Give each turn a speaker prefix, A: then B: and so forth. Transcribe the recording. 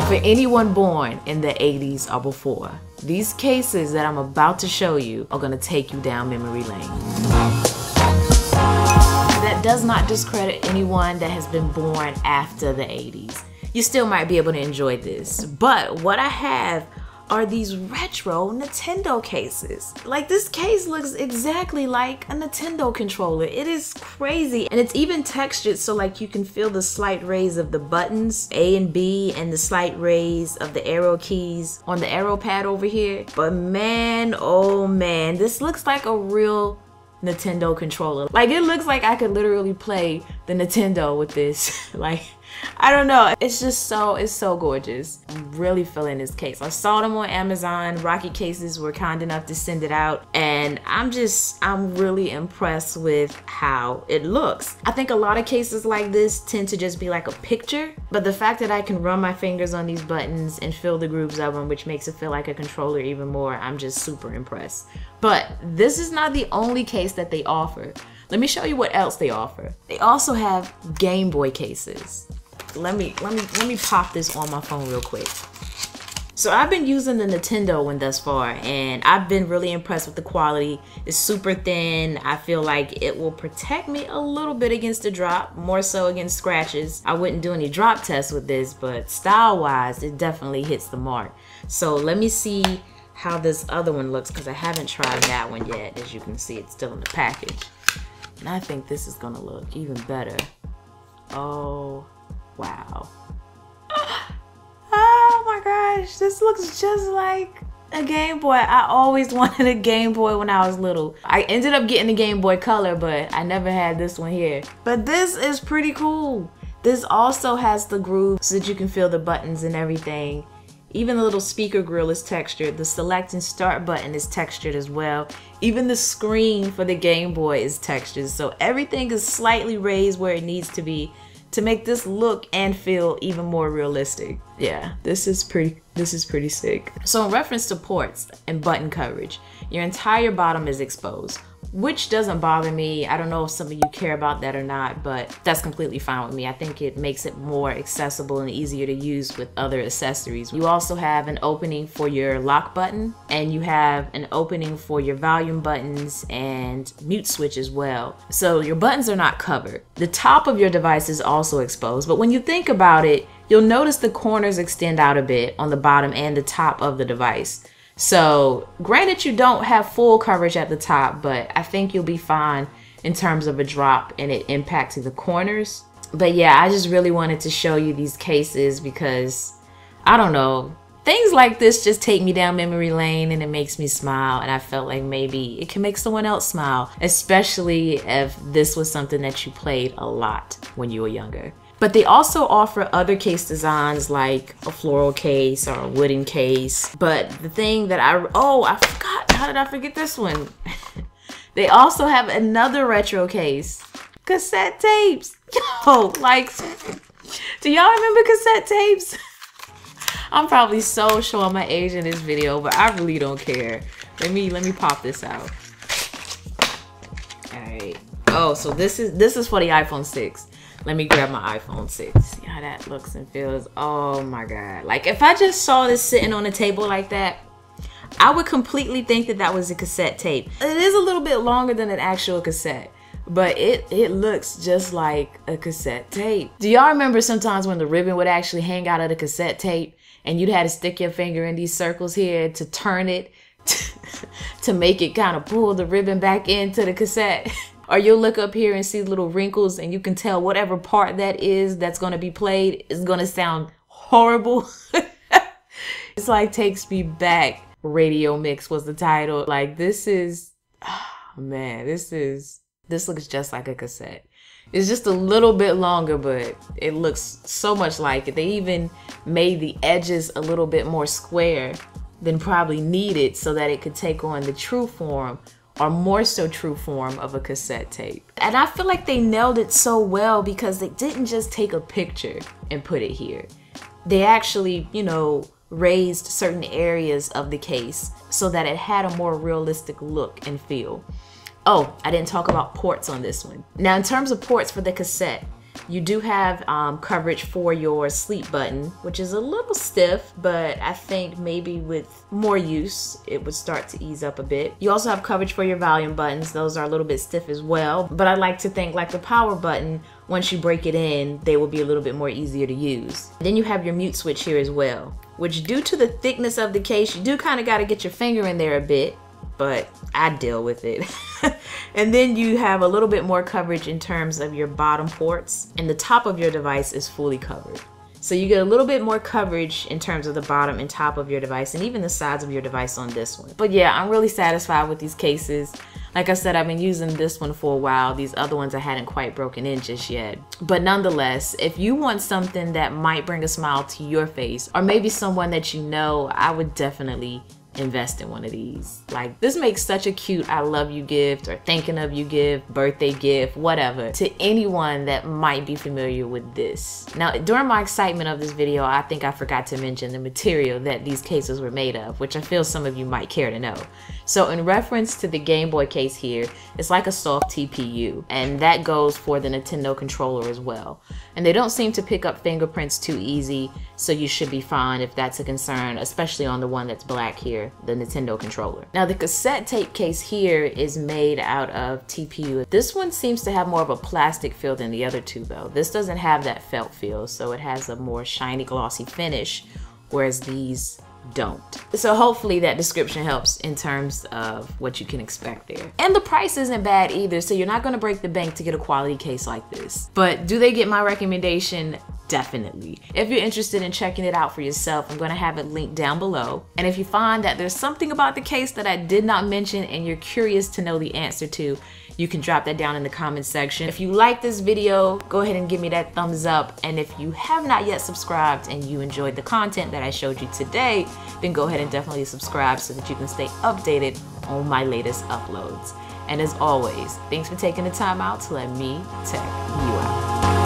A: For anyone born in the 80s or before, these cases that I'm about to show you are gonna take you down memory lane. That does not discredit anyone that has been born after the 80s. You still might be able to enjoy this, but what I have are these retro Nintendo cases. Like, this case looks exactly like a Nintendo controller. It is crazy. And it's even textured so like you can feel the slight raise of the buttons, A and B, and the slight raise of the arrow keys on the arrow pad over here. But man, oh man, this looks like a real Nintendo controller. Like, it looks like I could literally play the Nintendo with this. Like, I don't know. It's so gorgeous. I'm really feeling this case. I saw them on Amazon. Rocketcases were kind enough to send it out. And I'm really impressed with how it looks. I think a lot of cases like this tend to just be like a picture. But the fact that I can run my fingers on these buttons and feel the grooves of them, which makes it feel like a controller even more, I'm just super impressed. But this is not the only case that they offer. Let me show you what else they offer. They also have Gameboy cases. Let me pop this on my phone real quick. So I've been using the Nintendo one thus far, and I've been really impressed with the quality. It's super thin. I feel like it will protect me a little bit against the drop, more so against scratches. I wouldn't do any drop tests with this, but style-wise, it definitely hits the mark. So let me see how this other one looks, because I haven't tried that one yet. As you can see, it's still in the package. And I think this is gonna look even better. Oh, wow. Oh my gosh, this looks just like a Game Boy. I always wanted a Game Boy when I was little. I ended up getting a Game Boy Color, but I never had this one here. But this is pretty cool. This also has the groove so that you can feel the buttons and everything. Even the little speaker grill is textured. The select and start button is textured as well. Even the screen for the Game Boy is textured. So everything is slightly raised where it needs to be to make this look and feel even more realistic. Yeah, this is pretty sick. So in reference to ports and button coverage, your entire bottom is exposed, which doesn't bother me. I don't know if some of you care about that or not, but that's completely fine with me. I think it makes it more accessible and easier to use with other accessories. You also have an opening for your lock button, and you have an opening for your volume buttons and mute switch as well. So your buttons are not covered. The top of your device is also exposed, but when you think about it, you'll notice the corners extend out a bit on the bottom and the top of the device. So granted, you don't have full coverage at the top, but I think you'll be fine in terms of a drop and it impacting the corners. But yeah, I just really wanted to show you these cases because, I don't know, things like this just take me down memory lane and it makes me smile, and I felt like maybe it can make someone else smile, especially if this was something that you played a lot when you were younger. But they also offer other case designs like a floral case or a wooden case. But the thing that I forgot, how did I forget this one? They also have another retro case, cassette tapes. Yo, like, do y'all remember cassette tapes? I'm probably so showing my age in this video, but I really don't care. Let me pop this out. All right. Oh, so this is for the iPhone 6. Let me grab my iPhone 6. See how that looks and feels. Oh my God. Like, if I just saw this sitting on a table like that, I would completely think that that was a cassette tape. It is a little bit longer than an actual cassette, but it looks just like a cassette tape. Do y'all remember sometimes when the ribbon would actually hang out of the cassette tape and you'd have to stick your finger in these circles here to turn it to make it kind of pull the ribbon back into the cassette? Or you'll look up here and see little wrinkles and you can tell whatever part that is that's gonna be played is gonna sound horrible. It's like Takes Me Back. Radio Mix was the title. Like, this is, oh man, this looks just like a cassette. It's just a little bit longer, but it looks so much like it. They even made the edges a little bit more square than probably needed so that it could take on the true form, or more so true form, of a cassette tape. And I feel like they nailed it so well because they didn't just take a picture and put it here. They actually, you know, raised certain areas of the case so that it had a more realistic look and feel. Oh, I didn't talk about ports on this one. Now, in terms of ports for the cassette, You do have coverage for your sleep button, which is a little stiff, but I think maybe with more use, it would start to ease up a bit. You also have coverage for your volume buttons. Those are a little bit stiff as well, but I like to think like the power button, once you break it in, they will be a little bit more easier to use. Then you have your mute switch here as well, which due to the thickness of the case, you do kind of got to get your finger in there a bit, but I deal with it. And then you have a little bit more coverage in terms of your bottom ports, and the top of your device is fully covered. So you get a little bit more coverage in terms of the bottom and top of your device, and even the sides of your device on this one. But yeah, I'm really satisfied with these cases. Like I said, I've been using this one for a while. These other ones I hadn't quite broken in just yet. But nonetheless, if you want something that might bring a smile to your face, or maybe someone that you know, I would definitely invest in one of these. Like, this makes such a cute I love you gift, or thinking of you gift, birthday gift, whatever, to anyone that might be familiar with this. Now, during my excitement of this video, I think I forgot to mention the material that these cases were made of, which I feel some of you might care to know. So in reference to the Gameboy case here, it's like a soft TPU, and that goes for the Nintendo controller as well. And they don't seem to pick up fingerprints too easy, so you should be fine if that's a concern, especially on the one that's black here, the Nintendo controller. Now the cassette tape case here is made out of TPU. This one seems to have more of a plastic feel than the other two though. This doesn't have that felt feel, so it has a more shiny glossy finish, whereas these don't. So hopefully that description helps in terms of what you can expect there. And the price isn't bad either, so you're not gonna break the bank to get a quality case like this. But do they get my recommendation? Definitely. If you're interested in checking it out for yourself, I'm gonna have it linked down below. And if you find that there's something about the case that I did not mention and you're curious to know the answer to, you can drop that down in the comment section. If you like this video, go ahead and give me that thumbs up. And if you have not yet subscribed and you enjoyed the content that I showed you today, then go ahead and definitely subscribe so that you can stay updated on my latest uploads. And as always, thanks for taking the time out to let me tech you out.